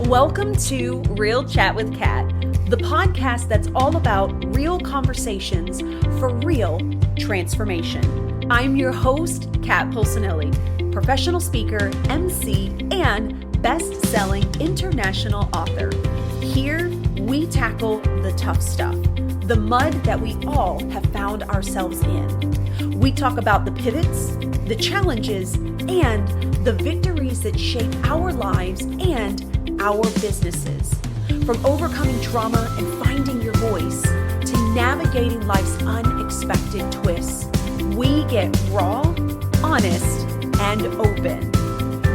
Welcome to Real Chat with Kat, the podcast that's all about real conversations for real transformation. I'm your host, Kat Polsinelli, professional speaker, MC, and best-selling international author. Here, we tackle the tough stuff, the mud that we all have found ourselves in. We talk about the pivots, the challenges, and the victories that shape our lives and our businesses. From overcoming trauma and finding your voice to navigating life's unexpected twists, we get raw, honest, and open.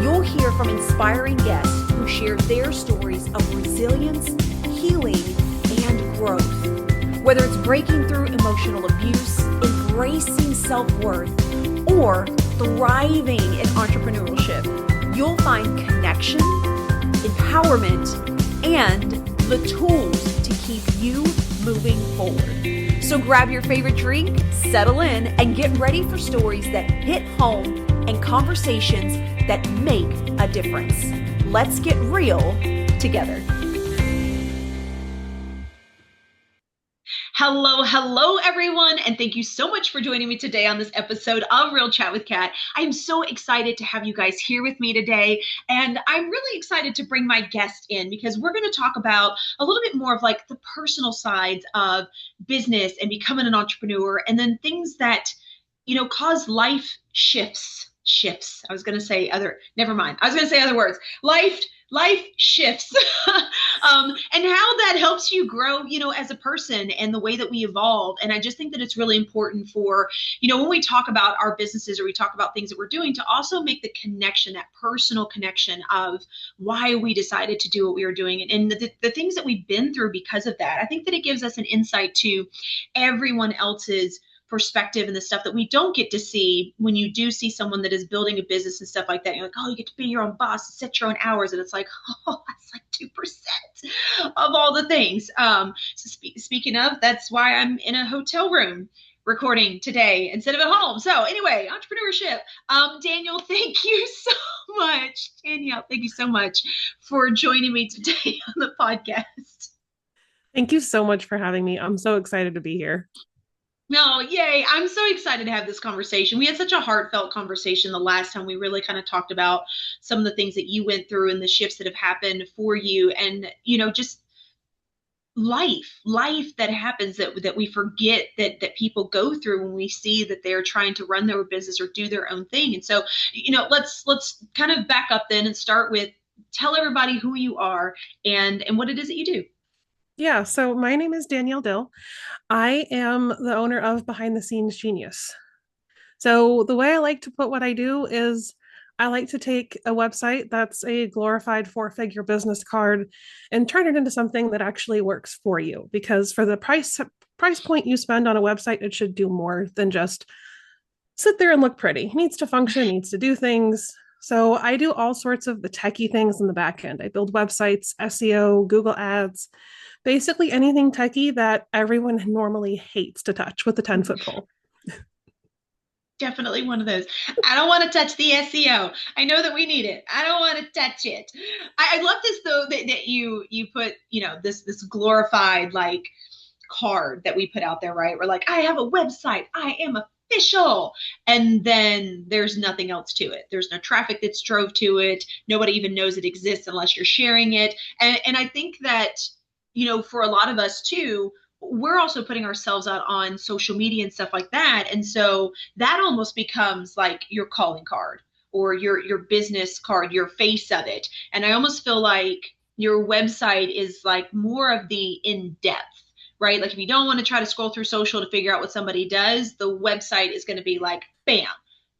You'll hear from inspiring guests who share their stories of resilience, healing, and growth. Whether it's breaking through emotional abuse, embracing self-worth, or thriving in entrepreneurship, you'll find connection, empowerment, and the tools to keep you moving forward. So grab your favorite drink, settle in, and get ready for stories that hit home and conversations that make a difference. Let's get real together. Hello, everyone, and thank you so much for joining me today on this episode of Real Chat with Kat. I'm so excited to have you guys here with me today, and I'm really excited to bring my guest in because we're going to talk about a little bit more of like the personal sides of business and becoming an entrepreneur, and then things that, cause life shifts. I was going to say other words. Life shifts and how that helps you grow, as a person and the way that we evolve. And I just think that it's really important for, when we talk about our businesses or we talk about things that we're doing, to also make the connection, that personal connection of why we decided to do what we were doing and the things that we've been through because of that. I think that it gives us an insight to everyone else's perspective and the stuff that we don't get to see when you do see someone that is building a business and stuff like that. You're like, oh, you get to be your own boss, set your own hours. And it's like, oh, that's like 2% of all the things. Speaking of, that's why I'm in a hotel room recording today instead of at home. So anyway, entrepreneurship. Danielle, thank you so much. Danielle, thank you so much for joining me today on the podcast. Thank you so much for having me. I'm so excited to be here. No, yay. I'm so excited to have this conversation. We had such a heartfelt conversation the last time. We really kind of talked about some of the things that you went through and the shifts that have happened for you and, just life that happens that we forget that people go through when we see that they're trying to run their business or do their own thing. And so, let's kind of back up then and start with tell everybody who you are and what it is that you do. Yeah, so my name is Danielle Dill. I am the owner of Behind the Scenes Genius. So the way I like to put what I do is I like to take a website that's a glorified four-figure business card and turn it into something that actually works for you. Because for the price point you spend on a website, it should do more than just sit there and look pretty. It needs to function, needs to do things. So I do all sorts of the techie things in the back end. I build websites, SEO, Google Ads, basically anything techie that everyone normally hates to touch with a 10-foot pole. Definitely one of those. I don't want to touch the SEO. I know that we need it. I don't want to touch it. I love this though that you put, this glorified like card that we put out there, right? We're like, I have a website. I am official. And then there's nothing else to it. There's no traffic that's drove to it. Nobody even knows it exists unless you're sharing it. And I think that, for a lot of us too, we're also putting ourselves out on social media and stuff like that. And so that almost becomes like your calling card or your business card, your face of it. And I almost feel like your website is like more of the in-depth, right? Like if you don't want to try to scroll through social to figure out what somebody does, the website is going to be like, bam,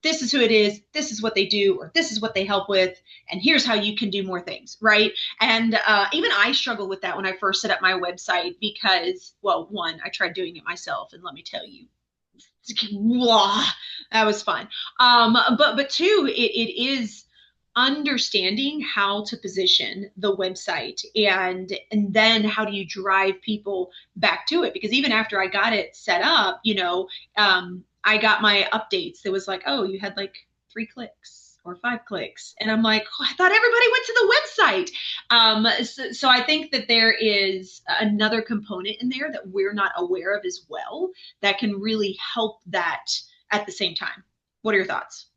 this is who it is, this is what they do, or this is what they help with, and here's how you can do more things, right? And even I struggle with that when I first set up my website because, well, one, I tried doing it myself, and let me tell you, that was fun. But two, it is understanding how to position the website and then how do you drive people back to it? Because even after I got it set up, I got my updates. It was like, oh, you had like 3 clicks or 5 clicks. And I'm like, oh, I thought everybody went to the website. So I think that there is another component in there that we're not aware of as well that can really help that at the same time. What are your thoughts?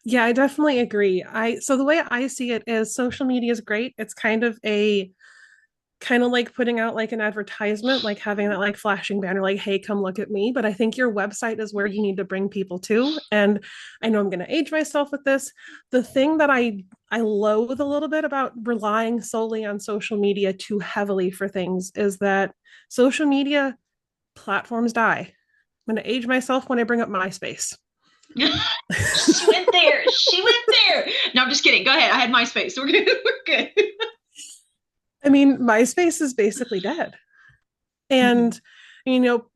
Yeah, I definitely agree. So the way I see it is social media is great. It's kind of like putting out like an advertisement, like having that like flashing banner, like, hey, come look at me. But I think your website is where you need to bring people to. And I know I'm going to age myself with this. The thing that I loathe a little bit about relying solely on social media too heavily for things is that social media platforms die. I'm going to age myself when I bring up MySpace. She went there. She went there. No, I'm just kidding. Go ahead. I had MySpace. So we're good. We're good. I mean, MySpace is basically dead. And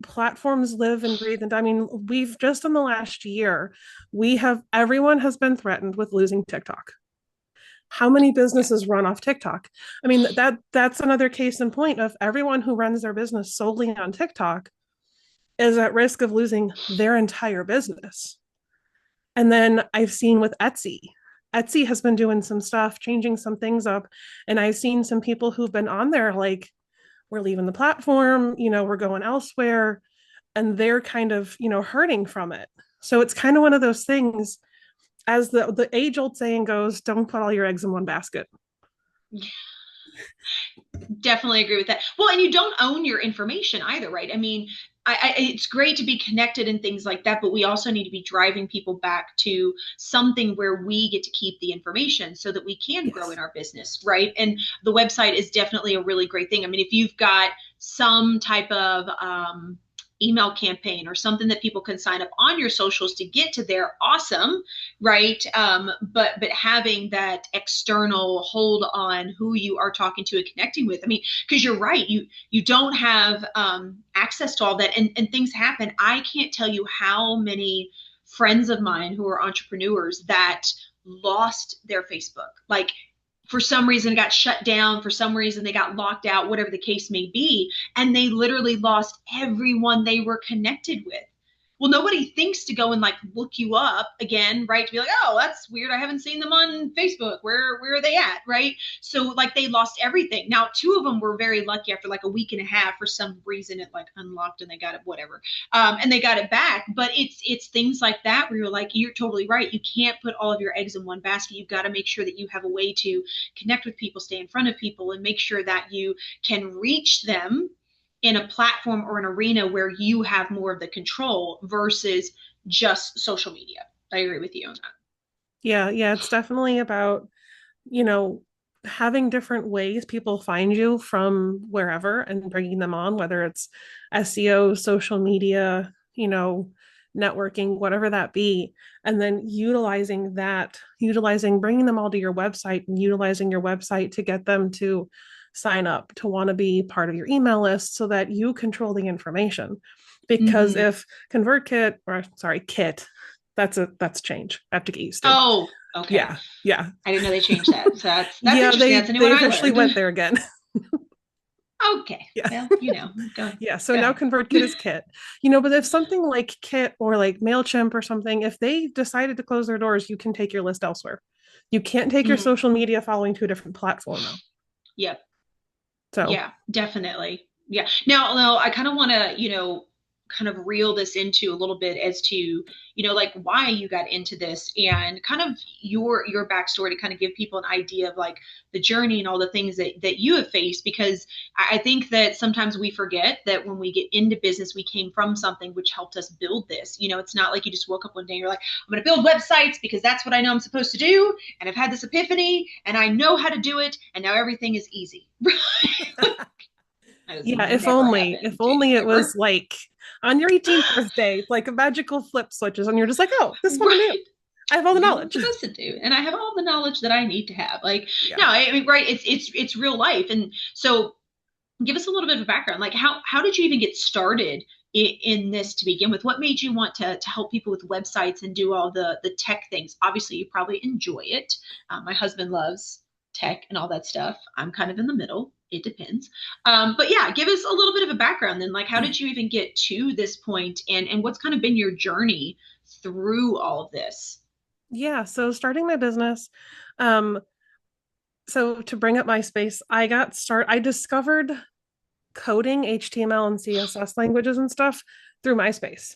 platforms live and breathe. And I mean, we've just in the last year, everyone has been threatened with losing TikTok. How many businesses run off TikTok? I mean, that's another case in point of everyone who runs their business solely on TikTok is at risk of losing their entire business. And then I've seen with Etsy has been doing some stuff, changing some things up. And I've seen some people who've been on there like, we're leaving the platform, we're going elsewhere. And they're kind of, hurting from it. So it's kind of one of those things, as the age old saying goes, don't put all your eggs in one basket. Definitely agree with that. Well, and you don't own your information either, right? I mean, it's great to be connected and things like that, but we also need to be driving people back to something where we get to keep the information so that we can grow in our business, right? And the website is definitely a really great thing. I mean, if you've got some type of email campaign or something that people can sign up on your socials to get to there, awesome, right? But having that external hold on who you are talking to and connecting with. I mean, because you're right, you don't have access to all that, and things happen. I can't tell you how many friends of mine who are entrepreneurs that lost their Facebook. Like, for some reason it got shut down, for some reason they got locked out, whatever the case may be, and they literally lost everyone they were connected with. Well, nobody thinks to go and like look you up again, right? To be like, oh, that's weird. I haven't seen them on Facebook. Where are they at, right? So like they lost everything. Now, two of them were very lucky after like a week and a half. For some reason, it like unlocked and they got it, whatever, and they got it back. But it's things like that where you're like, you're totally right. You can't put all of your eggs in one basket. You've got to make sure that you have a way to connect with people, stay in front of people, and make sure that you can reach them in a platform or an arena where you have more of the control versus just social media. I agree with you on that. Yeah, it's definitely about, having different ways people find you from wherever and bringing them on, whether it's SEO, social media, networking, whatever that be, and then bringing them all to your website and utilizing your website to get them to sign up, to want to be part of your email list so that you control the information. Because if ConvertKit, or sorry, Kit, that's change. I have to get used to. Oh, okay. Yeah. I didn't know they changed that. So that's yeah, interesting. they officially went there again. Okay. Yeah. Well, go. Yeah. So now ConvertKit is Kit. But if something like Kit or like MailChimp or something, if they decided to close their doors, you can take your list elsewhere. You can't take your social media following to a different platform though. Yep. So yeah, definitely. Yeah. Now I kind of want to, kind of reel this into a little bit as to, like why you got into this and kind of your backstory to kind of give people an idea of like the journey and all the things that you have faced, because I think that sometimes we forget that when we get into business, we came from something which helped us build this. It's not like you just woke up one day and you're like, I'm going to build websites because that's what I know I'm supposed to do. And I've had this epiphany and I know how to do it. And now everything is easy. Yeah, if only it was like on your 18th birthday, like a magical flip switches, and you're just like, oh, this one I knew. I have all the knowledge. I'm supposed to do, and I have all the knowledge that I need to have. Like, no, I mean, right? It's real life, and so give us a little bit of a background. Like, how did you even get started in this to begin with? What made you want to help people with websites and do all the tech things? Obviously, you probably enjoy it. My husband loves tech and all that stuff. I'm kind of in the middle. It depends. But yeah, give us a little bit of a background then. Like, how did you even get to this point, and what's kind of been your journey through all of this? Yeah, so starting my business, um, so to bring up MySpace, I discovered coding HTML and CSS languages and stuff through MySpace.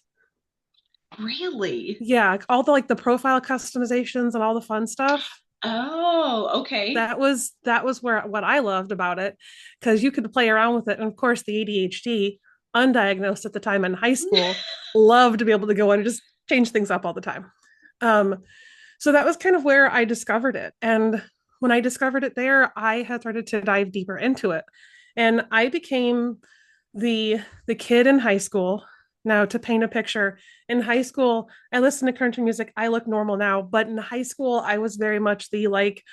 Really? Yeah, all the like the profile customizations and all the fun stuff. Oh, okay. That was where what I loved about it, because you could play around with it. And of course, the ADHD, undiagnosed at the time in high school, loved to be able to go in and just change things up all the time. Um, so that was kind of where I discovered it. And when I discovered it there, I had started to dive deeper into it. And I became the kid in high school. Now, to paint a picture, in high school, I listened to country music. I look normal now, but in high school, I was very much the like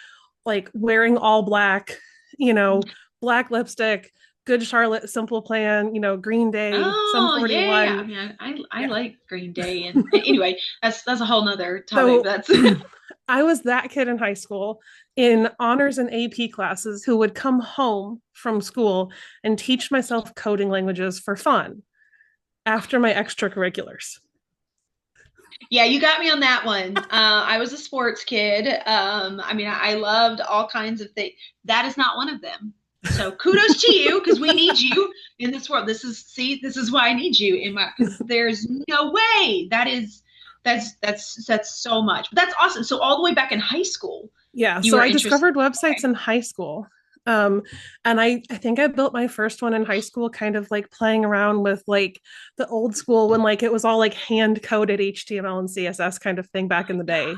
wearing all black, you know, black lipstick, Good Charlotte, Simple Plan, Green Day, Sum Oh, yeah. I 41. mean, I Yeah. like Green Day, and anyway, that's a whole nother topic. So That's I was that kid in high school in honors and AP classes who would come home from school and teach myself coding languages for fun after my extracurriculars. yeah, you got me on that one. I was a sports kid. I mean, I loved all kinds of things. That is not one of them. So kudos to you because we need you in this world. This is why I need you in my because there's no way that's so much. But that's awesome. So all the way back in high school, Yeah, you so were I interested. discovered websites Okay. in high school. Um, and I think I built my first one in high school, kind of like playing around with like the old school when like it was all like hand coded HTML and CSS kind of thing back in the day.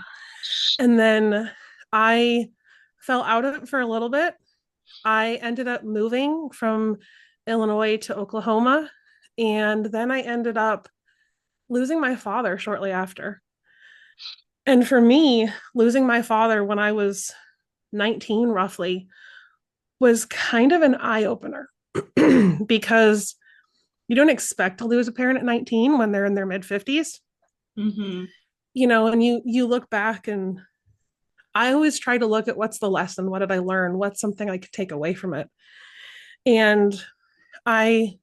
And then I fell out of it for a little bit. I ended up moving from Illinois to Oklahoma. And then I ended up losing my father shortly after. And for me, losing my father when I was 19 roughly was kind of an eye opener because you don't expect to lose a parent at 19 when they're in their mid 50s, Mm-hmm. and you look back, and I always try to look at what's the lesson, what did I learn, what's something I could take away from it. And I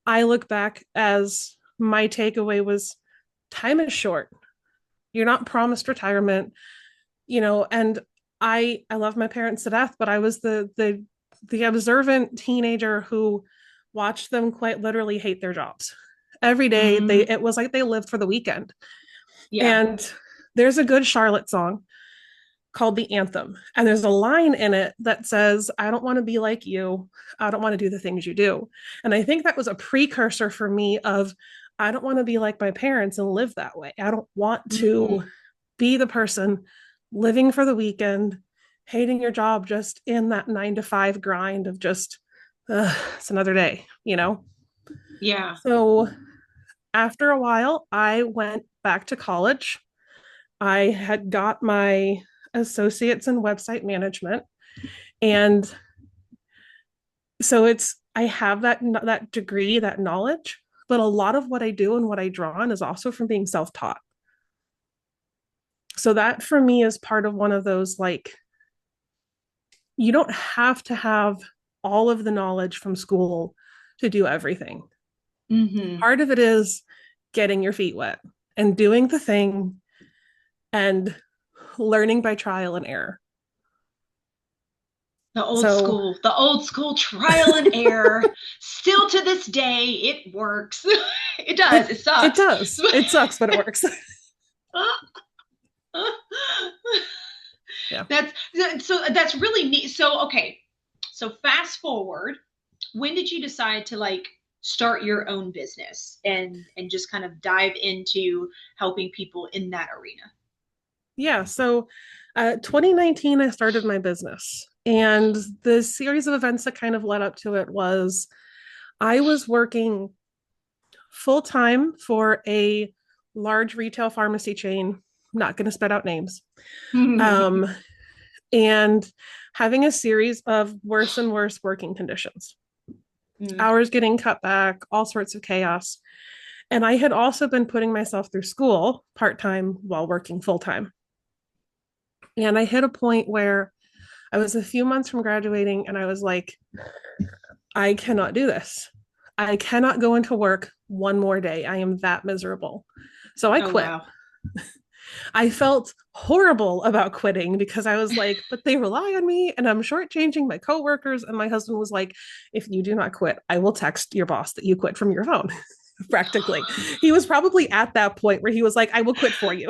I look back as my takeaway was time is short. You're not promised retirement, and I love my parents to death, but I was the observant teenager who watched them quite literally hate their jobs. Every day Mm, it was like they lived for the weekend. yeah. And there's a good Charlotte song called The Anthem. And there's a line in it that says, I don't want to be like you. I don't want to do the things you do. And I think that was a precursor for me of I don't want to be like my parents and live that way. I don't want to Mm, be the person living for the weekend, hating your job just in that 9 to 5 grind of just, it's another day. yeah. So after a while, I went back to college. I had got my associates in website management. And so I have that degree, that knowledge, but a lot of what I do and what I draw on is also from being self-taught. So that for me is part of one of those like you don't have to have all of the knowledge from school to do everything. Mm-hmm. Part of it is getting your feet wet and doing the thing and learning by trial and error. So The old school trial and error. Still to this day, it works. It does. it It it sucks. does. It sucks, but it works. Yeah. That's really neat. So okay. So fast forward, when did you decide to like start your own business and just kind of dive into helping people in that arena? Yeah. So 2019, I started my business. And the series of events that kind of led up to it was I was working full time for a large retail pharmacy chain. I'm not going to spit out names. Um, and having a series of worse and worse working conditions, Mm, hours getting cut back, all sorts of chaos. And I had also been putting myself through school part time while working full time. And I hit a point where I was a few months from graduating and I was like, I cannot do this. I cannot go into work one more day. I am that miserable. So I oh quit. wow. I felt horrible about quitting because I was like, but they rely on me and I'm shortchanging my coworkers. And my husband was like, if you do not quit, I will text your boss that you quit from your phone. Practically. He was probably at that point where he was like, I will quit for you.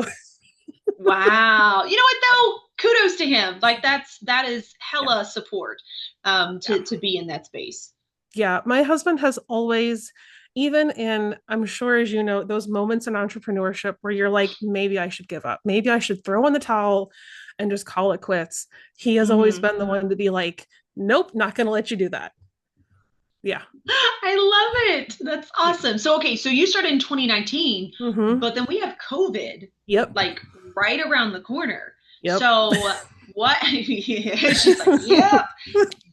Wow. You know what though? Kudos to him. Like that is Yeah. hella support Yeah. to be in that space. Yeah. My husband has always, even in, I'm sure as you know, those moments in entrepreneurship where you're like, maybe I should give up. Maybe I should throw in the towel and just call it quits. He has always Hmm. been the one to be like, nope, not going to let you do that. Yeah. I love it. That's Yeah. awesome. So okay, so you started in 2019, Mm-hmm. but then we have COVID Yep. like right around the corner. Yep. So what she's like, yep,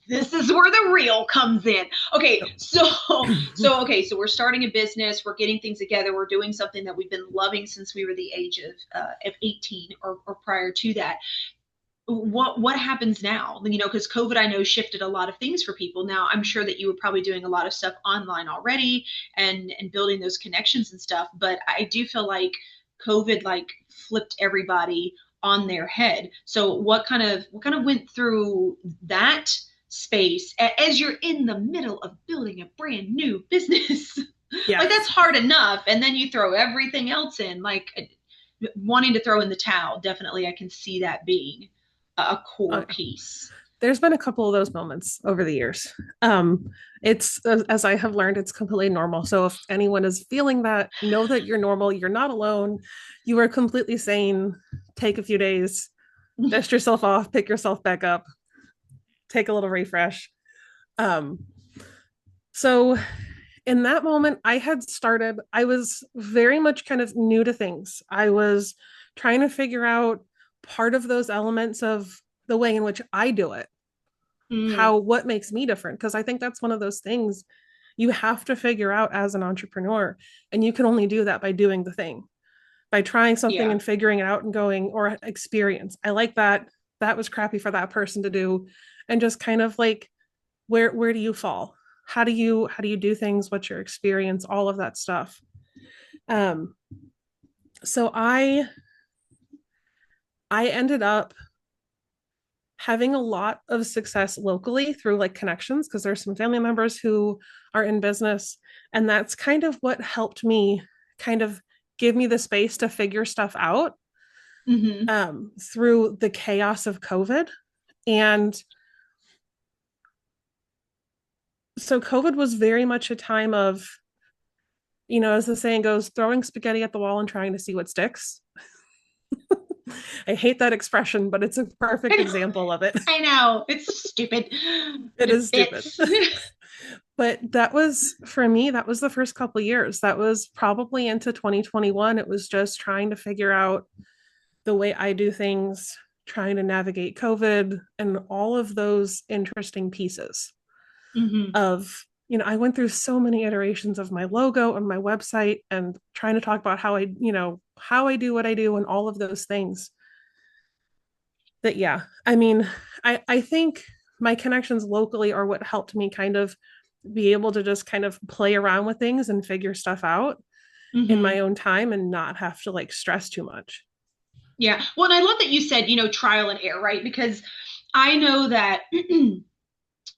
this is where the real comes in. Okay, so we're starting a business, we're getting things together, we're doing something that we've been loving since we were the age of 18 or prior to that. What happens now? You know, because COVID, I know, shifted a lot of things for people. Now I'm sure that you were probably doing a lot of stuff online already and building those connections and stuff, but I do feel like COVID like flipped everybody on their head. So what kind of went through that space as you're in the middle of building a brand new business? Like that's Yes. hard enough, and then you throw everything else in, like wanting to throw in the towel. Definitely I can see that being a core piece. There's been a couple of those moments over the years. Um, it's as I have learned, it's completely normal. So if anyone is feeling that, know that you're normal. You're not alone. You are completely sane. Take a few days, dust yourself off, pick yourself back up, take a little refresh. Um, so in that moment, I had started, I was very much kind of new to things. I was trying to figure out part of those elements of the way in which I do it, Mm, how, what makes me different. Cause I think that's one of those things you have to figure out as an entrepreneur. And you can only do that by doing the thing, by trying something yeah. and figuring it out and going, or experience. I like that. That was crappy for that person to do. And just kind of like, where do you fall? How do you do things? What's your experience? All of that stuff. Um, so I ended up having a lot of success locally through like connections because there's some family members who are in business, and that's kind of what helped me kind of give me the space to figure stuff out Hmm. through the chaos of COVID. And so COVID was very much a time of, as the saying goes, throwing spaghetti at the wall and trying to see what sticks. I hate that expression, but it's a I perfect know. example of it. I know. It's stupid, It but it is stupid. fits. But that was for me, that was the first couple of years. That was probably into 2021. It was just trying to figure out the way I do things, trying to navigate COVID and all of those interesting pieces Hmm. of, I went through so many iterations of my logo and my website and trying to talk about how I do what I do and all of those things. That, yeah, I mean, I think my connections locally are what helped me kind of be able to just kind of play around with things and figure stuff out in my Hmm. own time and not have to like stress too much. Yeah. Well, and I love that you said, trial and error, right? Because I know that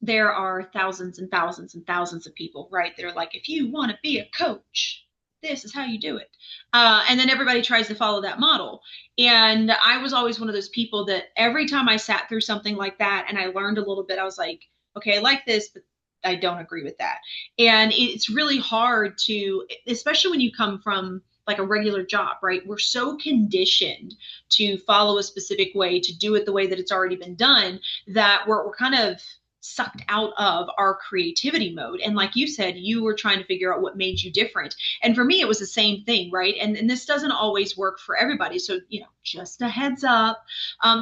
there are thousands and thousands and thousands of people, right? They're like, if you want to be a coach, this is how you do it. And then everybody tries to follow that model. And I was always one of those people that every time I sat through something like that and I learned a little bit, I was like, okay, I like this, but I don't agree with that. And it's really hard to, especially when you come from like a regular job, right? We're so conditioned to follow a specific way, to do it the way that it's already been done, that we're kind of sucked out of our creativity mode. And like you said, you were trying to figure out what made you different. And for me, it was the same thing, right? And this doesn't always work for everybody. So, just a heads up.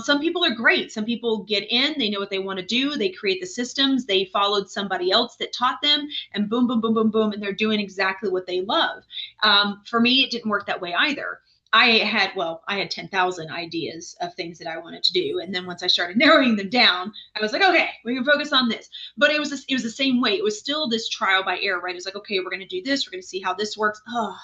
Some people are great. Some people get in, they know what they want to do, they create the systems, they followed somebody else that taught them, and boom, boom, boom, boom, boom, and they're doing exactly what they love. For me, it didn't work that way either. I had 10,000 ideas of things that I wanted to do. And then once I started narrowing them down, I was like, okay, we can focus on this. But it was the same way. It was still this trial by error, right? It was like, okay, we're going to do this. We're going to see how this works. Oh,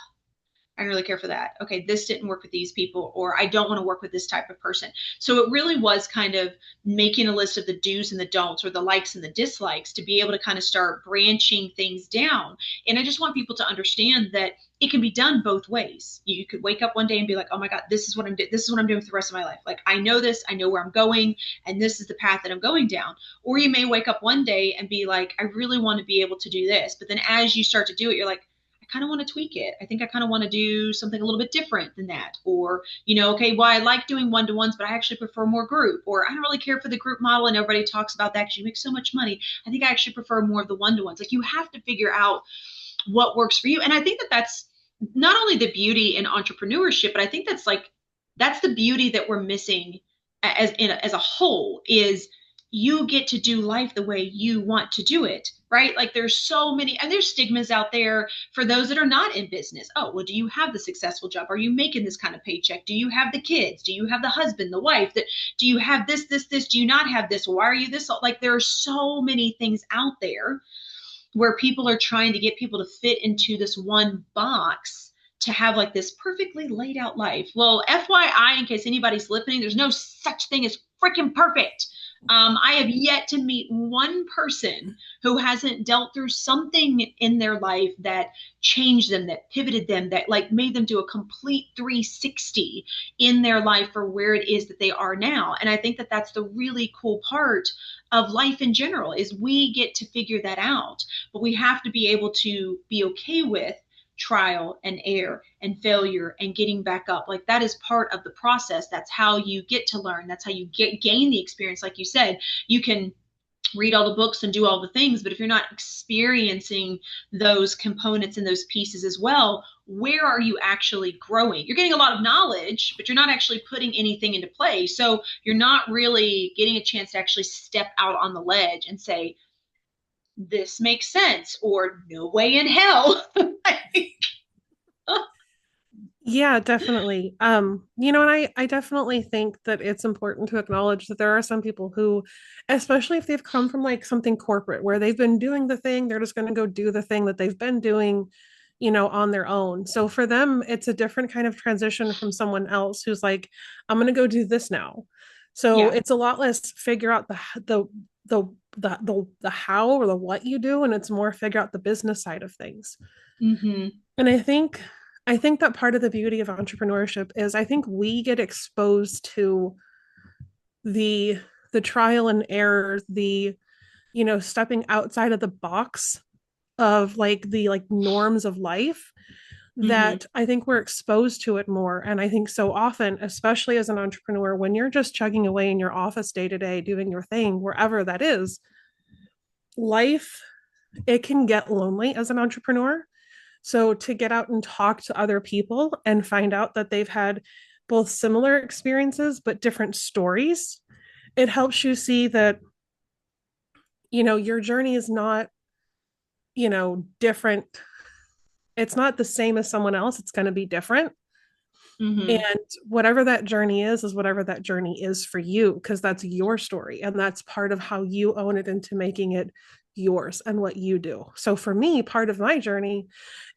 I don't really care for that. Okay, this didn't work with these people, or I don't want to work with this type of person. So it really was kind of making a list of the do's and the don'ts, or the likes and the dislikes, to be able to kind of start branching things down. And I just want people to understand that it can be done both ways. You could wake up one day and be like, "Oh my God, this is what I'm doing. This is what I'm doing for the rest of my life. Like, I know this, I know where I'm going, and this is the path that I'm going down." Or you may wake up one day and be like, "I really want to be able to do this." But then as you start to do it, you're like, kind of want to tweak it. I think I kind of want to do something a little bit different than that. Or, okay, well, I like doing one-to-ones, but I actually prefer more group. Or I don't really care for the group model, and everybody talks about that because you make so much money. I think I actually prefer more of the one-to-ones. Like, you have to figure out what works for you. And I think that that's not only the beauty in entrepreneurship, but I think that's the beauty that we're missing as a whole, is you get to do life the way you want to do it, right? Like, there's so many, and there's stigmas out there for those that are not in business. Oh, well, do you have the successful job? Are you making this kind of paycheck? Do you have the kids? Do you have the husband, the wife? Do you have this? Do you not have this? Why are you this? Like, there are so many things out there where people are trying to get people to fit into this one box, to have like this perfectly laid out life. Well, FYI, in case anybody's listening, there's no such thing as freaking perfect. I have yet to meet one person who hasn't dealt through something in their life that changed them, that pivoted them, that like made them do a complete 360 in their life for where it is that they are now. And I think that that's the really cool part of life in general, is we get to figure that out, but we have to be able to be okay with trial and error and failure and getting back up. Like, that is part of the process. That's how you get to learn. That's how you gain the experience. Like you said, you can read all the books and do all the things, but if you're not experiencing those components and those pieces as well, where are you actually growing? You're getting a lot of knowledge, but you're not actually putting anything into play. So you're not really getting a chance to actually step out on the ledge and say, this makes sense, or no way in hell. Yeah, definitely. And I definitely think that it's important to acknowledge that there are some people who, especially if they've come from like something corporate where they've been doing the thing, they're just going to go do the thing that they've been doing, on their own. So for them, it's a different kind of transition from someone else who's like, I'm going to go do this now. So Yeah. it's a lot less figure out the how or the what you do, and it's more figure out the business side of things. Mm-hmm. And I think that part of the beauty of entrepreneurship is I think we get exposed to the trial and error, the stepping outside of the box of like the like norms of life, Mm-hmm. that I think we're exposed to it more. And I think so often, especially as an entrepreneur, when you're just chugging away in your office day to day doing your thing, wherever that is, life, it can get lonely as an entrepreneur. So to get out and talk to other people and find out that they've had both similar experiences but different stories, it helps you see that your journey is not different. It's not the same as someone else. It's going to be different. Mm-hmm. And whatever that journey is whatever that journey is for you, because that's your story and that's part of how you own it into making it yours and what you do. So for me, part of my journey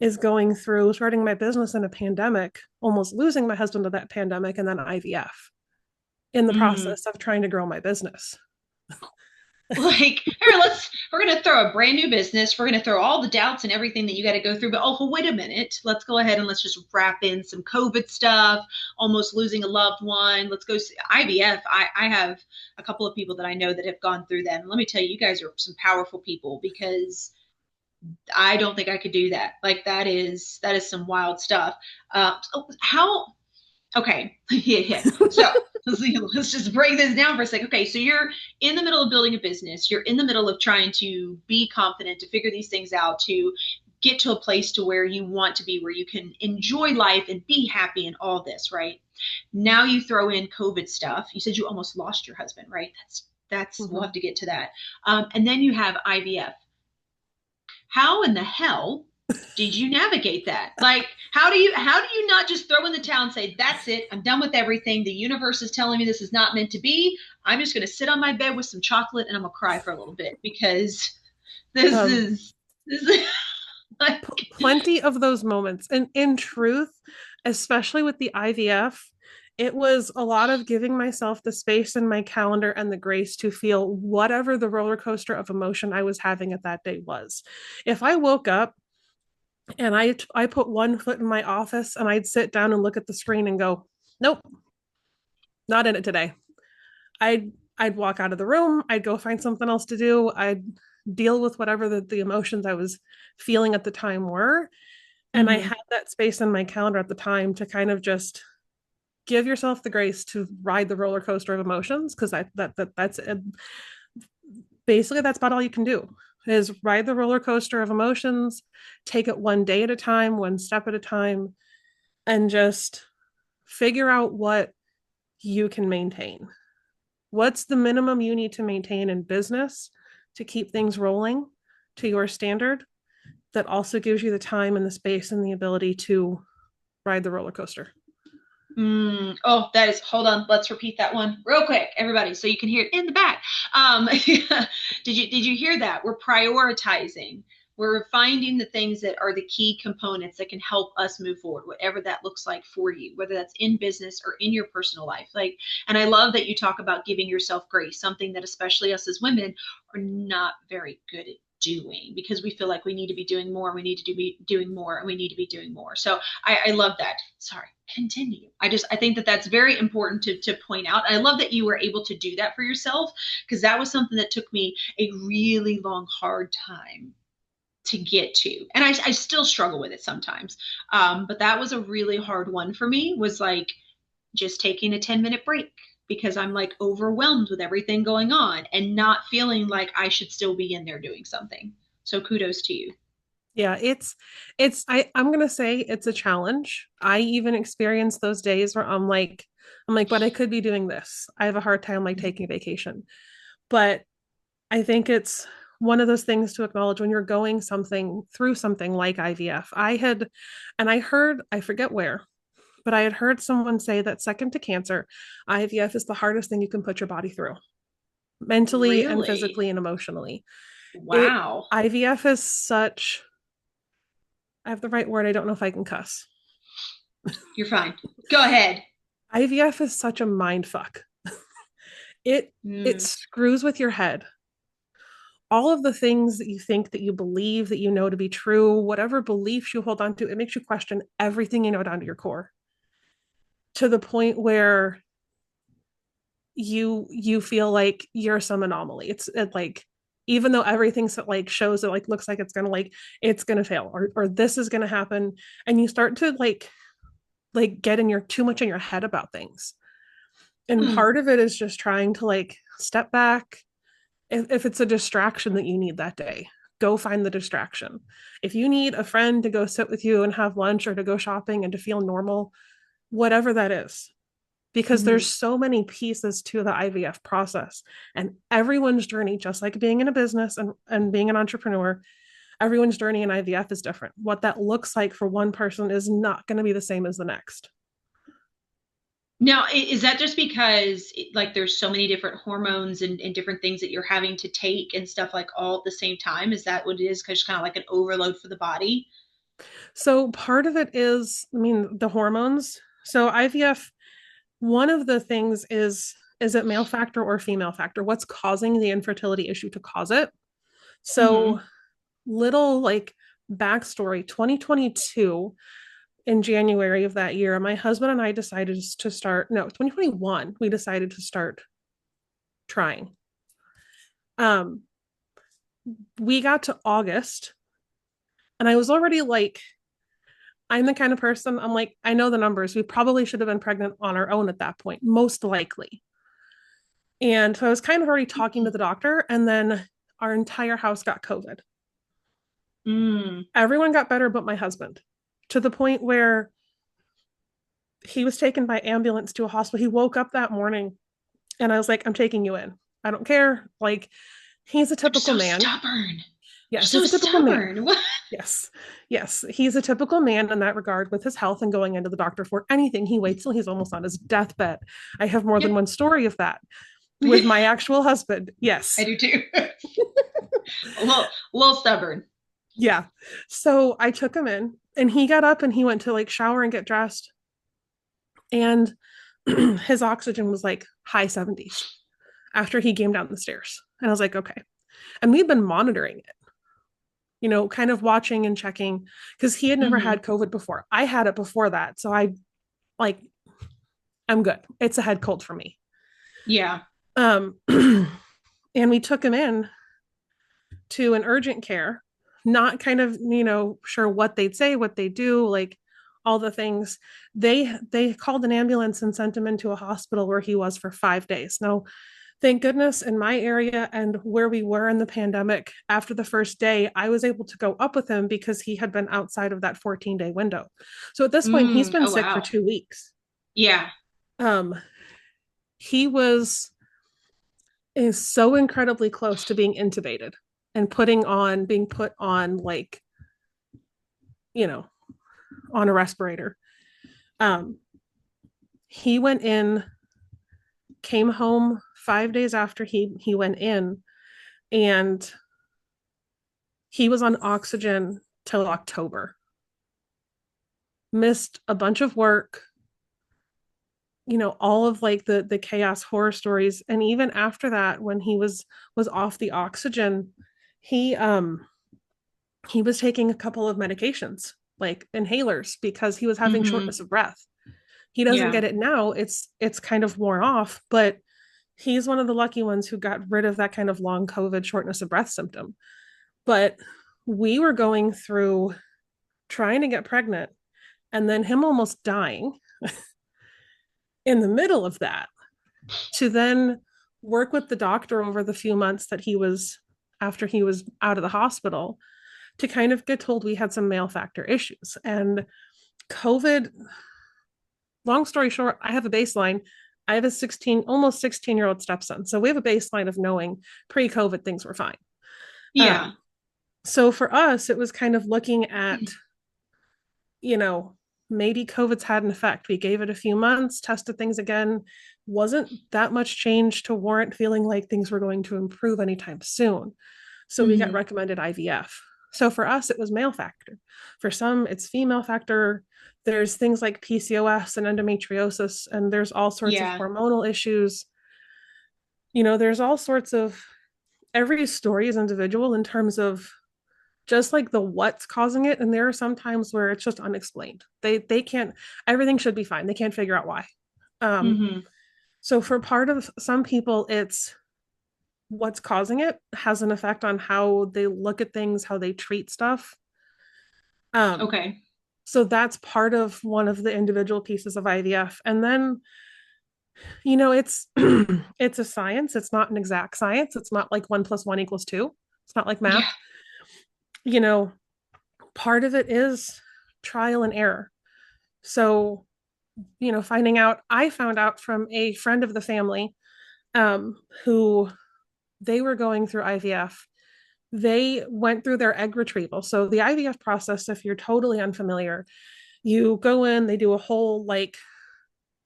is going through starting my business in a pandemic, almost losing my husband to that pandemic, and then IVF in the Mm-hmm. process of trying to grow my business. Like, here, we're going to throw a brand new business. We're going to throw all the doubts and everything that you got to go through. But, oh, wait a minute. Let's go ahead and let's just wrap in some COVID stuff, almost losing a loved one. Let's go see IVF. I have a couple of people that I know that have gone through that. And let me tell you, you guys are some powerful people, because I don't think I could do that. Like, that is some wild stuff. How Okay. Yeah. So let's just break this down for a second. Okay. So you're in the middle of building a business. You're in the middle of trying to be confident, to figure these things out, to get to a place to where you want to be, where you can enjoy life and be happy and all this, right? Now you throw in COVID stuff. You said you almost lost your husband, right? We'll have to get to that. And then you have IVF. How in the hell did you navigate that? Like, how do you not just throw in the towel and say, that's it, I'm done with everything, the universe is telling me this is not meant to be, I'm just going to sit on my bed with some chocolate and I'm going to cry for a little bit, because this Um, is this is Like, Plenty of those moments. And in truth, especially with the IVF, it was a lot of giving myself the space in my calendar and the grace to feel whatever the roller coaster of emotion I was having at that day was. If I woke up and I put one foot in my office and I'd sit down and look at the screen and go, nope, not in it today. I'd walk out of the room, I'd go find something else to do, I'd deal with whatever the emotions I was feeling at the time were. And I mhm. had that space in my calendar at the time to kind of just give yourself the grace to ride the roller coaster of emotions, because that's basically that's about all you can do is ride the roller coaster of emotions, take it one day at a time, one step at a time, and just figure out what you can maintain. What's the minimum you need to maintain in business to keep things rolling to your standard that also gives you the time and the space and the ability to ride the roller coaster? Oh, that is, hold on. Let's repeat that one real quick, everybody, so you can hear it in the back. Did you hear that? We're prioritizing. We're finding the things that are the key components that can help us move forward, whatever that looks like for you, whether that's in business or in your personal life. Like, and I love that you talk about giving yourself grace, something that especially us as women are not very good at doing, because we feel like we need to be doing more, we need to be doing more, and we need to be doing more. So I love that. Sorry, continue. I think that that's very important to point out. I love that you were able to do that for yourself, because that was something that took me a really long, hard time to get to, and I still struggle with it sometimes. But that was a really hard one for me, was like just taking a 10-minute break, because I'm like overwhelmed with everything going on and not feeling like I should still be in there doing something. So kudos to you. Yeah, I'm gonna say it's a challenge. I even experience those days where I'm like, but I could be doing this. I have a hard time like taking a vacation. But I think it's one of those things to acknowledge when you're going something through something like IVF. I heard, I forget where, but I had heard someone say that second to cancer, IVF is the hardest thing you can put your body through, mentally and Really? physically and emotionally. It Wow. IVF is such, I have the right word, I don't know if I can cuss. You're fine. Go ahead. IVF is such a mind fuck. It Mm. screws with your head. All of the things that you think that you believe that you know to be true, whatever beliefs you hold on to, it makes you question everything you know down to your core, to the point where you feel like you're some anomaly. Like, even though everything's like shows it like looks like it's gonna fail, or this is gonna happen, and you start to like get in your too much in your head about things. And Mm. part of it is just trying to like step back. If it's a distraction that you need that day, go find the distraction. If you need a friend to go sit with you and have lunch, or to go shopping and to feel normal, whatever that is, because there's Mhm. so many pieces to the IVF process, and everyone's journey, just like being in a business and being an entrepreneur, everyone's journey in IVF is different. What that looks like for one person is not going to be the same as the next. Now, is that just because like there's so many different hormones and different things that you're having to take and stuff like all at the same time? Is that what it is? Because kind of like an overload for the body? So part of it is, I mean, the hormones. So IVF, one of the things is it male factor or female factor? What's causing the infertility issue to cause it? So Hmm. little like backstory, 2022, in January of that year, my husband and I decided to start, no, 2021, we decided to start trying. Um, we got to August, and I was already like, I'm the kind of person, I'm like, I know the numbers. We probably should have been pregnant on our own at that point, most likely. And so I was kind of already talking to the doctor, and then our entire house got COVID. Mm. Everyone got better but my husband, to the point where he was taken by ambulance to a hospital. He woke up that morning, and I was like, I'm taking you in. I don't care. Like, he's a You're typical so man. stubborn. You're Yes, he's so a typical man. stubborn. What? Yes. Yes. He's a typical man in that regard with his health and going into the doctor for anything. He waits till he's almost on his deathbed. I have more than Yep. one story of that with my actual husband. I Yes. do too. A little stubborn. Yeah. So I took him in and he got up and he went to like shower and get dressed. And his oxygen was like high 70s after he came down the stairs. And I was like, okay. And we've been monitoring it, kind of watching and checking because he had never Hmm. had COVID before. I had it before that. So like, I'm good. It's a head cold for me. Yeah. Um, and we took him in to an urgent care, not kind of, sure what they'd say, what they do, like all the things. They called an ambulance and sent him into a hospital where he was for 5 days. Now, thank goodness in my area and where we were in the pandemic, after the first day, I was able to go up with him because he had been outside of that 14-day window. So at this point, he's been Oh, sick for wow. 2 weeks. Yeah. Um, he was is so incredibly close to being intubated and being put on like, you know, on a respirator. Um, he went in, came home 5 days after he went in, and he was on oxygen till October. Missed a bunch of work, all of like the chaos horror stories. And even after that, when he was off the oxygen, he he was taking a couple of medications, like inhalers, because he was having Hmm. shortness of breath. He doesn't Yeah. get it now. It's kind of worn off, but he's one of the lucky ones who got rid of that kind of long COVID shortness of breath symptom. But we were going through trying to get pregnant and then him almost dying in the middle of that, to then work with the doctor over the few months that he was after he was out of the hospital to kind of get told we had some male factor issues. And COVID, long story short, I have a baseline. I have a almost 16-year-old stepson. So we have a baseline of knowing pre-COVID things were fine. Yeah. Um, so for us, it was kind of looking at, you know, maybe COVID's had an effect. We gave it a few months, tested things again. Wasn't that much change to warrant feeling like things were going to improve anytime soon. So we got Hmm. recommended IVF. So for us, it was male factor. For some, it's female factor. There's things like PCOS and endometriosis, and there's all sorts of Yeah. hormonal issues. There's all sorts of, every story is individual in terms of just like the what's causing it. And there are some times where it's just unexplained. They can't, everything should be fine. They can't figure out why. Um, Hmm. so for part of some people, it's what's causing it has an effect on how they look at things, how they treat stuff. Um, Okay. so that's part of one of the individual pieces of IVF. And then, it's it's a science. It's not an exact science. It's not like 1 + 1 = 2. It's not like Yeah. math. You know, Part of it is trial and error. So, I found out from a friend of the family, who they were going through IVF. They went through their egg retrieval. So the IVF process, if you're totally unfamiliar, you go in, they do a whole like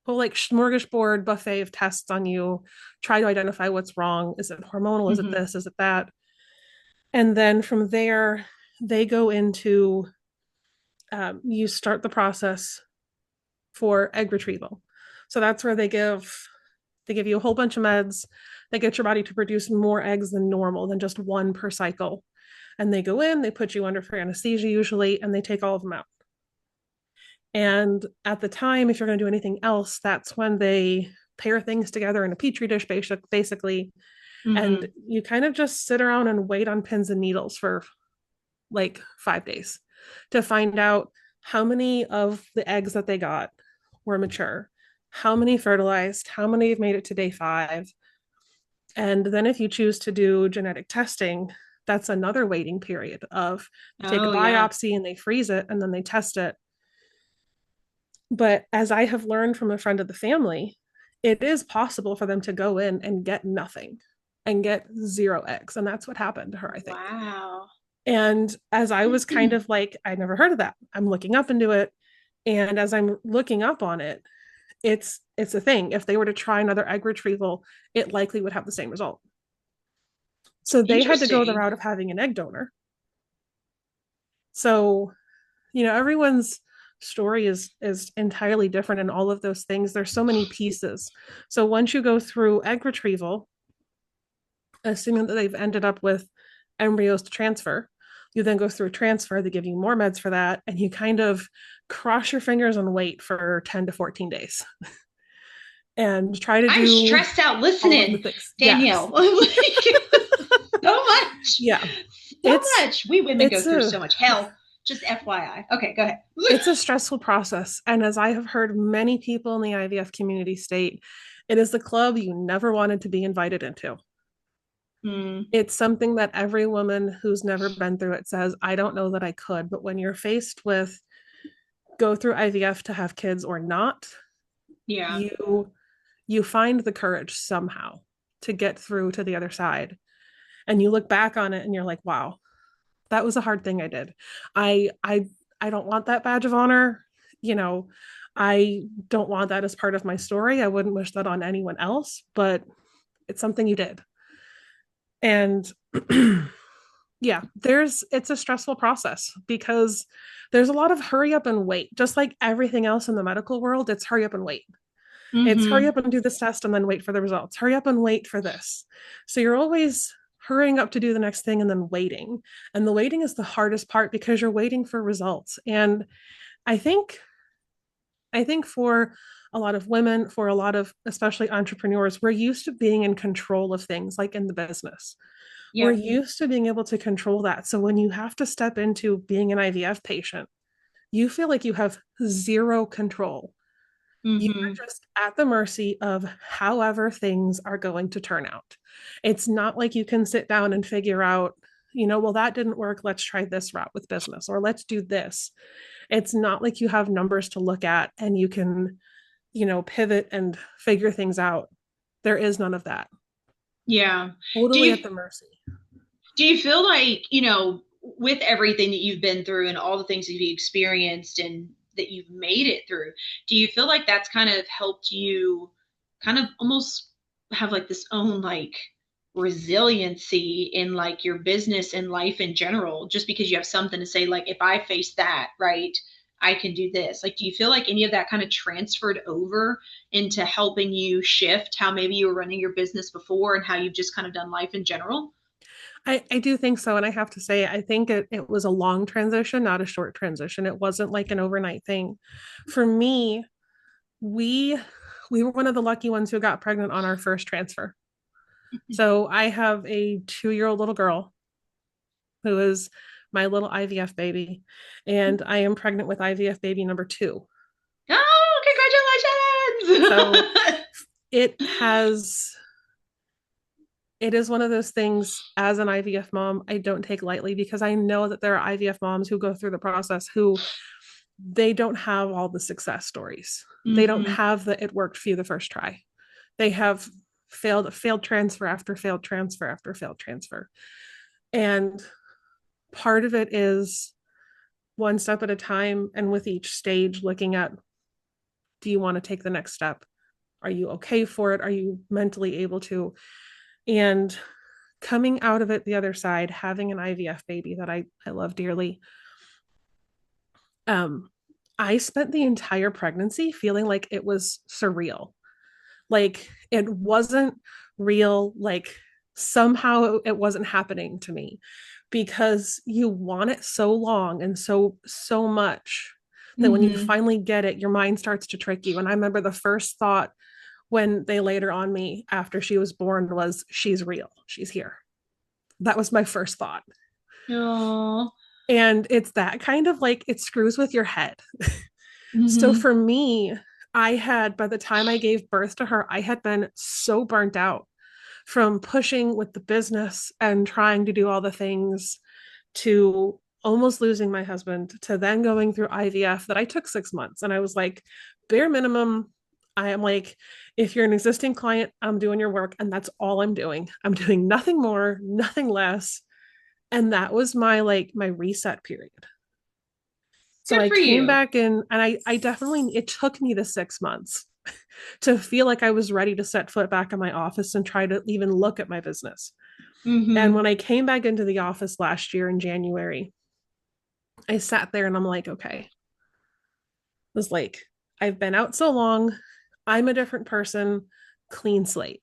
smorgasbord buffet of tests on you, try to identify what's wrong. Is it hormonal? Is it Hmm. this? Is it that? And then from there, they go into, you start the process for egg retrieval. So that's where they give you a whole bunch of meds. They get your body to produce more eggs than normal, than just one per cycle. And they go in, they put you under for anesthesia usually, and they take all of them out. And at the time, if you're going to do anything else, that's when they pair things together in a petri dish, basically. And Hmm. you kind of just sit around and wait on pins and needles for like 5 days to find out how many of the eggs that they got were mature, how many fertilized, how many have made it to day 5. And then if you choose to do genetic testing, that's another waiting period of they take a Oh, yeah. biopsy and they freeze it and then they test it. But as I have learned from a friend of the family, it is possible for them to go in and get nothing and get 0 eggs. And that's what happened to her, I think. Wow. And as I was kind of like, I'd never heard of that. I'm looking up into it. And as I'm looking up on it, it's a thing. If they were to try another egg retrieval, it likely would have the same result. So they had to go the Interesting. route of having an egg donor. So, everyone's story is entirely different in all of those things. There's so many pieces. So once you go through egg retrieval, assuming that they've ended up with embryos to transfer, you then go through transfer, they give you more meds for that, and you kind of cross your fingers and wait for 10 to 14 days and try to I'm do stressed out all of the listening, things. Danielle. So much. Yeah. So It's much. We women go it's through a so much hell. Just FYI. Okay, go ahead. it's a stressful process. And as I have heard many people in the IVF community state, it is the club you never wanted to be invited into. Mm, It's something that every woman who's never been through it says, I don't know that I could. But when you're faced with go through IVF to have kids or not, yeah. you find the courage somehow to get through to the other side. And you look back on it and you're like, wow, that was a hard thing I did. I don't want that badge of honor. You know, I don't want that as part of my story. I wouldn't wish that on anyone else, but it's something you did. And yeah, it's a stressful process because there's a lot of hurry up and wait. Just like everything else in the medical world, it's hurry up and wait. It's hurry Mm-hmm. up and do this test and then wait for the results. Hurry up and wait for this. So you're always hurrying up to do the next thing and then waiting. And the waiting is the hardest part because you're waiting for results. And I think I think for a lot of women, for a lot of especially entrepreneurs, we're used to being in control of things like in the business. We're Yep. used to being able to control that. So when you have to step into being an IVF patient, you feel like you have zero control. You Mm-hmm. are just at the mercy of however things are going to turn out. It's not like you can sit down and figure out, well, that didn't work. Let's try this route with business or let's do this. It's not like you have numbers to look at and you can, pivot and figure things out. There is none of that. Yeah. Do Totally you at the mercy. do you feel like, with everything that you've been through and all the things that you've experienced and that you've made it through, do you feel like that's kind of helped you kind of almost have like this own like resiliency in like your business and life in general, just because you have something to say, like, if I face that, right, I can do this. Like, do you feel like any of that kind of transferred over into helping you shift how maybe you were running your business before and how you've just kind of done life in general? I do think so. And I have to say, I think it was a long transition, not a short transition. It wasn't like an overnight thing. For me, we we were one of the lucky ones who got pregnant on our first transfer. So I have a 2-year-old little girl who is my little IVF baby, and I am pregnant with IVF baby number 2. Oh, So congratulations! it has it is one of those things as an IVF mom I don't take lightly because I know that there are IVF moms who go through the process who they don't have all the success stories. They don't Hmm. have the it worked for you the first try. They have failed transfer after failed transfer after failed transfer. And part of it is one step at a time and with each stage looking at, do you want to take the next step? Are you okay for it? Are you mentally able to? And coming out of it the other side, having an IVF baby that I love dearly, um, I spent the entire pregnancy feeling like it was surreal. Like it wasn't real. Like somehow it wasn't happening to me because you want it so long and so much that when you Hmm. finally get it, your mind starts to trick you. And I remember the first thought when they laid her on me after she was born was, she's real. She's here. That was my first thought. Oh. And it's that kind of like it screws with your head. So Hmm. for me, by the time I gave birth to her, I had been so burnt out from pushing with the business and trying to do all the things to almost losing my husband to then going through IVF that I took 6 months. And I was like, bare minimum, I am like, if you're an existing client, I'm doing your work and that's all I'm doing. I'm doing nothing more, nothing less. And that was my reset period. So Good I for came you. back in and I definitely, it took me the 6 months to feel like I was ready to set foot back in my office and try to even look at my business. And Hmm. when I came back into the office last year in January, I sat there and I'm like, okay, it was like, I've been out so long. I'm a different person, clean slate.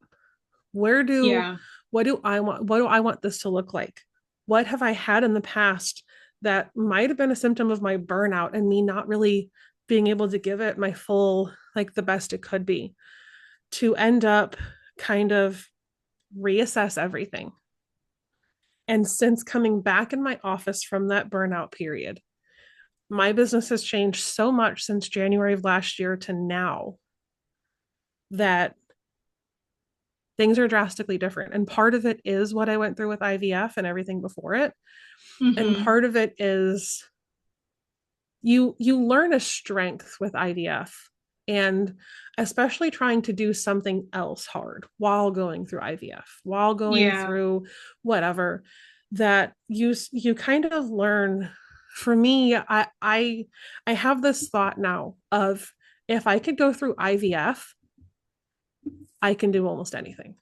Where do, Yeah. what do I want? What do I want this to look like? What have I had in the past that might have been a symptom of my burnout and me not really being able to give it my full, like the best it could be, to end up kind of reassess everything. And since coming back in my office from that burnout period, my business has changed so much since January of last year to now that things are drastically different. And part of it is what I went through with IVF and everything before it. And Mm-hmm. part of it is you learn a strength with IVF, and especially trying to do something else hard while going through IVF, while going Yeah. through whatever, that you kind of learn. For me, I have this thought now of, if I could go through IVF, I can do almost anything.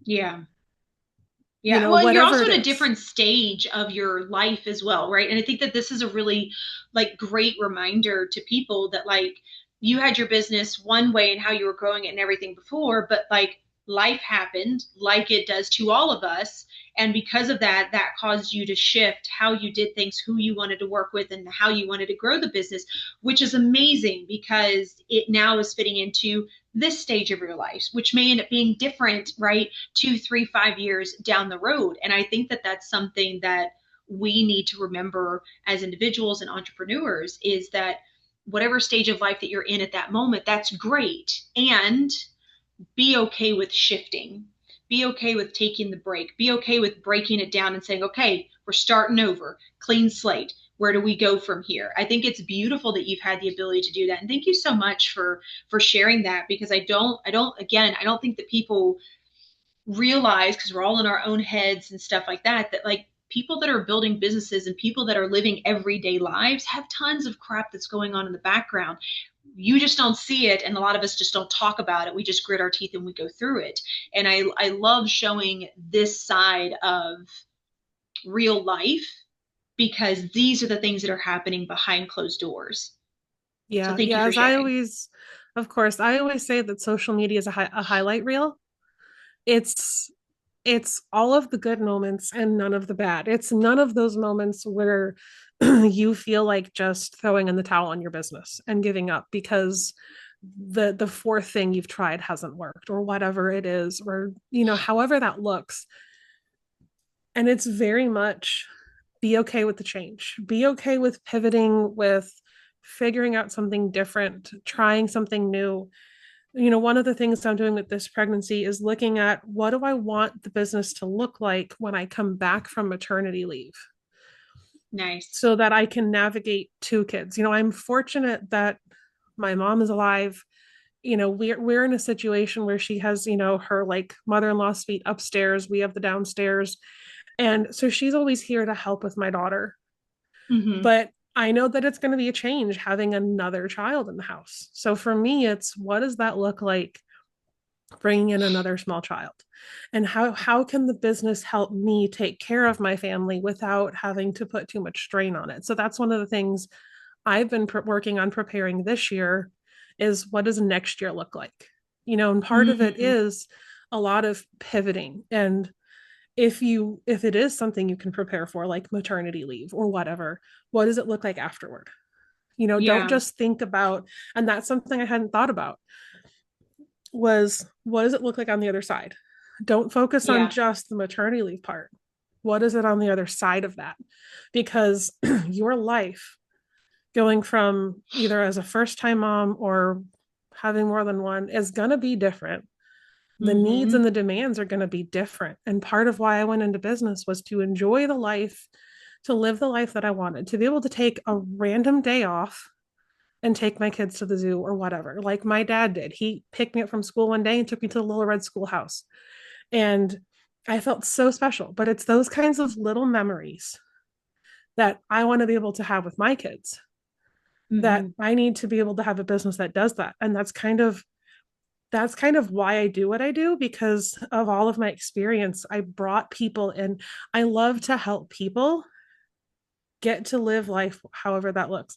Yeah. You Yeah. know, Well, and you're whatever also it at a is. different stage of your life as well, right? And I think that this is a really like great reminder to people that like you had your business one way and how you were growing it and everything before, but like life happened like it does to all of us. And because of that, that caused you to shift how you did things, who you wanted to work with, and how you wanted to grow the business, which is amazing because it now is fitting into this stage of your life, which may end up being different, right? 2, 3, 5 years down the road. And I think that that's something that we need to remember as individuals and entrepreneurs is that whatever stage of life that you're in at that moment, that's great. And be okay with shifting. Be okay with taking the break. Be okay with breaking it down and saying, okay, we're starting over, clean slate. Where do we go from here? I think it's beautiful that you've had the ability to do that. And thank you so much for sharing that because I don't think that people realize because we're all in our own heads and stuff like that that like people that are building businesses and people that are living everyday lives have tons of crap that's going on in the background. You just don't see it, and a lot of us just don't talk about it. We just grit our teeth and we go through it. And I love showing this side of real life because these are the things that are happening behind closed doors. So Yeah, thank you yeah. for As I sharing. always, of course, I always say that social media is a highlight reel. It's it's all of the good moments and none of the bad. It's none of those moments where you feel like just throwing in the towel on your business and giving up because the fourth thing you've tried hasn't worked or whatever it is, or however that looks. And it's very much, be okay with the change. Be okay with pivoting, with figuring out something different, trying something new. One of the things I'm doing with this pregnancy is looking at, what do I want the business to look like when I come back from maternity leave Nice. so that I can navigate two kids. I'm fortunate that my mom is alive. We're in a situation where she has, her like mother-in-law suite upstairs, we have the downstairs. And so she's always here to help with my daughter. Mm-hmm. But I know that it's going to be a change having another child in the house. So for me, it's, what does that look like bringing in another small child? And how can the business help me take care of my family without having to put too much strain on it? So that's one of the things I've been working on preparing this year, is, what does next year look like? And part of it Mm-hmm. is a lot of pivoting. And if it is something you can prepare for, like maternity leave or whatever, what does it look like afterward? Don't Yeah. just think about, and that's something I hadn't thought about, was, what does it look like on the other side? Don't focus on Yeah. just the maternity leave part. What is it on the other side of that? Because your life, going from either as a first time mom or having more than one, is going to be different. The needs Mm-hmm. and the demands are going to be different. And part of why I went into business was to enjoy the life, to live the life that I wanted, to be able to take a random day off and take my kids to the zoo or whatever. Like my dad did. He picked me up from school one day and took me to the Little Red Schoolhouse. And I felt so special. But it's those kinds of little memories that I want to be able to have with my kids, that Mm-hmm. I need to be able to have a business that does that. And that's kind of why I do what I do, because of all of my experience. I brought people in. I love to help people. get to live life however that looks.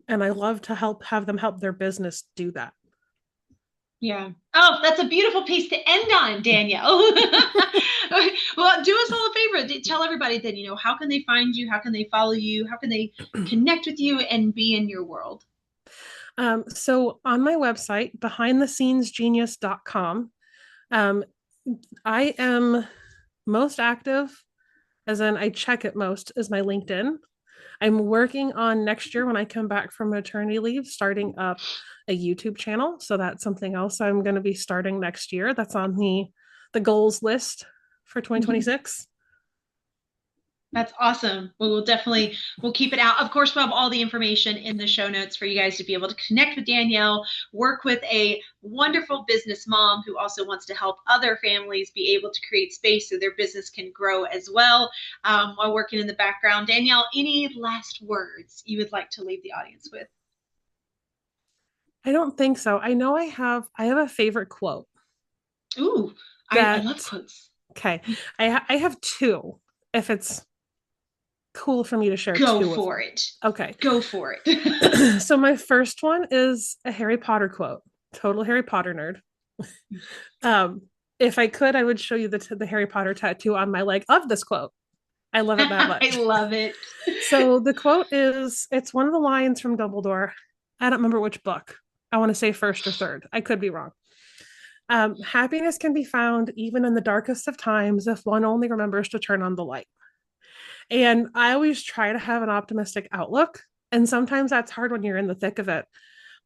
And I love to have them help their business do that. Yeah. Oh, that's a beautiful piece to end on, Danielle. Well, do us all a favor. Tell everybody then, how can they find you? How can they follow you? How can they connect with you and be in your world? So on my website, behindthescenesgenius.com, I am most active, as in I check it most, is my LinkedIn. I'm working on next year when I come back from maternity leave, starting up a YouTube channel. So that's something else I'm going to be starting next year. That's on the goals list for 2026. That's awesome. We'll keep it out. Of course, we'll have all the information in the show notes for you guys to be able to connect with Danielle, work with a wonderful business mom who also wants to help other families be able to create space so their business can grow as well, while working in the background. Danielle, any last words you would like to leave the audience with? I don't think so. I know I have a favorite quote. Ooh, I love quotes. Okay. I have two, if it's cool for me to share. Go for it. Okay. Go for it. So my first one is a Harry Potter quote. Total Harry Potter nerd. If I could, I would show you the Harry Potter tattoo on my leg of this quote. I love it that much. I love it. So the quote is, it's one of the lines from Dumbledore. I don't remember which book. I want to say first or third. I could be wrong. Happiness can be found even in the darkest of times if one only remembers to turn on the light. And I always try to have an optimistic outlook. And sometimes that's hard when you're in the thick of it.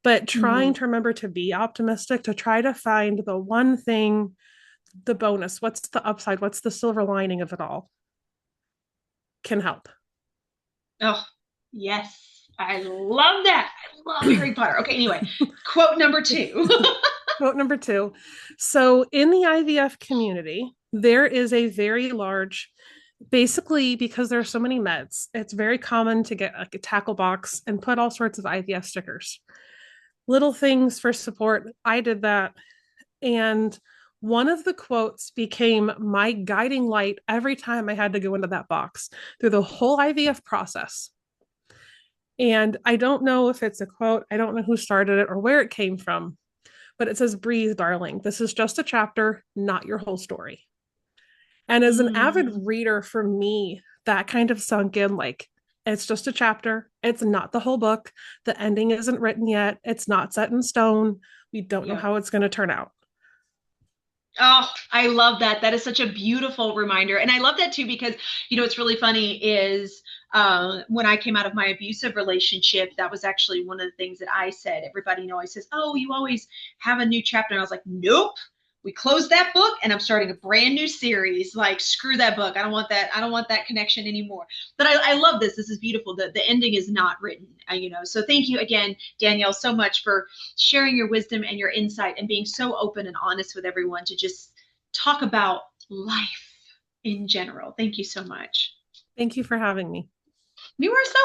But trying to remember to be optimistic, to try to find the one thing, the bonus, what's the upside, what's the silver lining of it all, can help. Oh, yes. I love that. I love Harry Potter. Okay, anyway, quote number 2. Quote number 2. So in the IVF community, there is a very large, basically because there are so many meds, it's very common to get like a tackle box and put all sorts of IVF stickers. Little things for support. I did that. And one of the quotes became my guiding light every time I had to go into that box through the whole IVF process. And I don't know if it's a quote, I don't know who started it or where it came from, but it says, "Breathe, darling. This is just a chapter, not your whole story." And as an avid reader, for me, that kind of sunk in, like, it's just a chapter. It's not the whole book. The ending isn't written yet. It's not set in stone. We don't know how it's going to turn out. Oh, I love that. That is such a beautiful reminder. And I love that too, because, what's really funny is when I came out of my abusive relationship, that was actually one of the things that I said. Everybody always says, "Oh, you always have a new chapter." And I was like, nope. We closed that book and I'm starting a brand new series. Like, screw that book. I don't want that. I don't want that connection anymore. But I love this. This is beautiful. The ending is not written, So thank you again, Danielle, so much for sharing your wisdom and your insight and being so open and honest with everyone to just talk about life in general. Thank you so much. Thank you for having me. You are so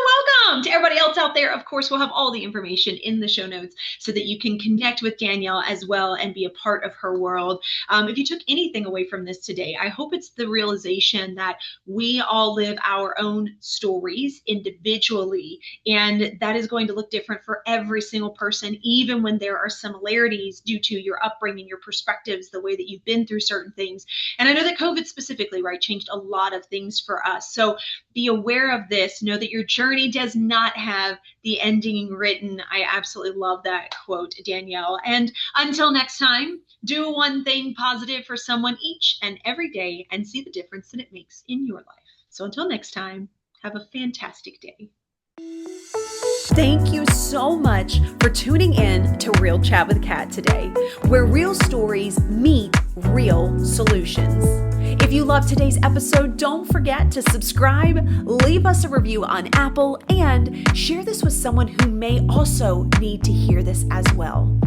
welcome. To everybody else out there, of course, we'll have all the information in the show notes so that you can connect with Danielle as well and be a part of her world. If you took anything away from this today, I hope it's the realization that we all live our own stories individually, and that is going to look different for every single person, even when there are similarities due to your upbringing, your perspectives, the way that you've been through certain things. And I know that COVID specifically, right, changed a lot of things for us. So be aware of this. Know that your journey does not have the ending written. I absolutely love that quote, Danielle. And until next time, do one thing positive for someone each and every day and see the difference that it makes in your life. So until next time, have a fantastic day. Thank you so much for tuning in to Real Chat with Kat today, where real stories meet real solutions. If you loved today's episode, don't forget to subscribe, leave us a review on Apple, and share this with someone who may also need to hear this as well.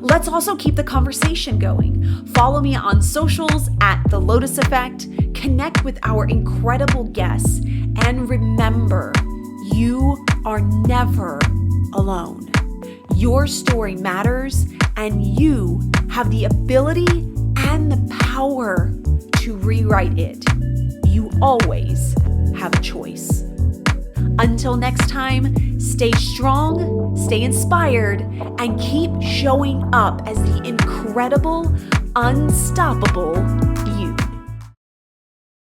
Let's also keep the conversation going. Follow me on socials at The Lotus Effect, connect with our incredible guests, and remember, you are never alone. Your story matters, and you have the ability and the power to rewrite it. You always have a choice. Until next time, stay strong, stay inspired, and keep showing up as the incredible, unstoppable